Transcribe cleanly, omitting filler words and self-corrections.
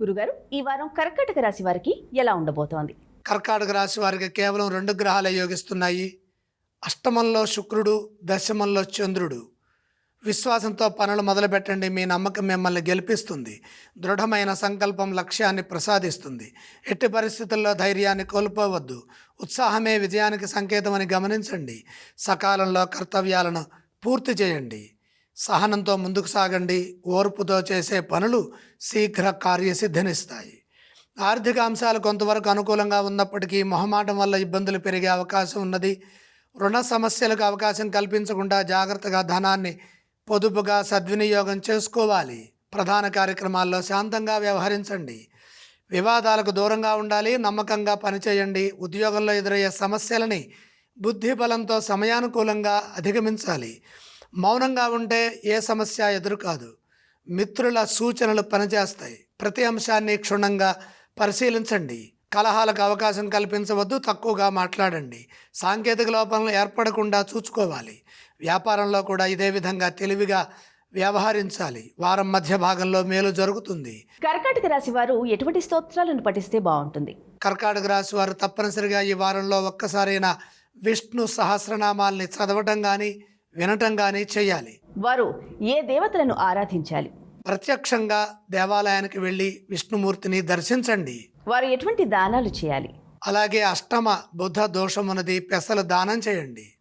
గురుగారు, ఈ వారం కర్కాటక రాశి వారికి ఎలా ఉండబోతోంది? కర్కాటక రాశి వారికి కేవలం 2 గ్రహాలే యోగిస్తున్నాయి. అష్టమంలో శుక్రుడు, దశమంలో చంద్రుడు. విశ్వాసంతో పనులు మొదలుపెట్టండి. మీ నమ్మకం మిమ్మల్ని గెలిపిస్తుంది. దృఢమైన సంకల్పం లక్ష్యాన్ని ప్రసాదిస్తుంది. ఎట్టి పరిస్థితుల్లో ధైర్యాన్ని కోల్పోవద్దు. ఉత్సాహమే విజయానికి సంకేతమని గమనించండి. సకాలంలో కర్తవ్యాలను పూర్తి చేయండి. సహనంతో ముందుకు సాగండి. ఓర్పుతో చేసే పనులు శీఘ్ర కార్యసిద్ధినిస్తాయి. ఆర్థిక అంశాలు కొంతవరకు అనుకూలంగా ఉన్నప్పటికీ మొహమాటం వల్ల ఇబ్బందులు పెరిగే అవకాశం ఉన్నది. రుణ సమస్యలకు అవకాశం కల్పించకుండా జాగ్రత్తగా ధనాన్ని పొదుపుగా సద్వినియోగం చేసుకోవాలి. ప్రధాన కార్యక్రమాల్లో శాంతంగా వ్యవహరించండి. వివాదాలకు దూరంగా ఉండాలి. నమ్మకంగా పనిచేయండి. ఉద్యోగంలో ఎదురయ్యే సమస్యలని బుద్ధి బలంతో సమయానుకూలంగా అధిగమించాలి. మౌనంగా ఉంటే ఏ సమస్య ఎదురు కాదు. మిత్రుల సూచనలు పనిచేస్తాయి. ప్రతి అంశాన్ని క్షుణ్ణంగా పరిశీలించండి. కలహాలకు అవకాశం కల్పించవద్దు. తక్కువగా మాట్లాడండి. సాంకేతిక లోపాలను ఏర్పడకుండా చూసుకోవాలి. వ్యాపారంలో కూడా ఇదే విధంగా తెలివిగా వ్యవహరించాలి. వారం మధ్య భాగంలో మేలు జరుగుతుంది. కర్కాటక రాశి వారు ఎటువంటి స్తోత్రాలను పఠిస్తే బాగుంటుంది? కర్కాటక రాశి వారు తప్పనిసరిగా ఈ వారంలో ఒక్కసారైనా విష్ణు సహస్రనామాల్ని చదవటం కానీ వినటం కానీ చేయాలి. వారు ఏ దేవతలను ఆరాధించాలి? ప్రత్యక్షంగా దేవాలయానికి వెళ్ళి విష్ణుమూర్తిని దర్శించండి. వారు ఎటువంటి దానాలు చేయాలి? అలాగే అష్టమ బుధ దోషమున్నది, పెసలు దానం చేయండి.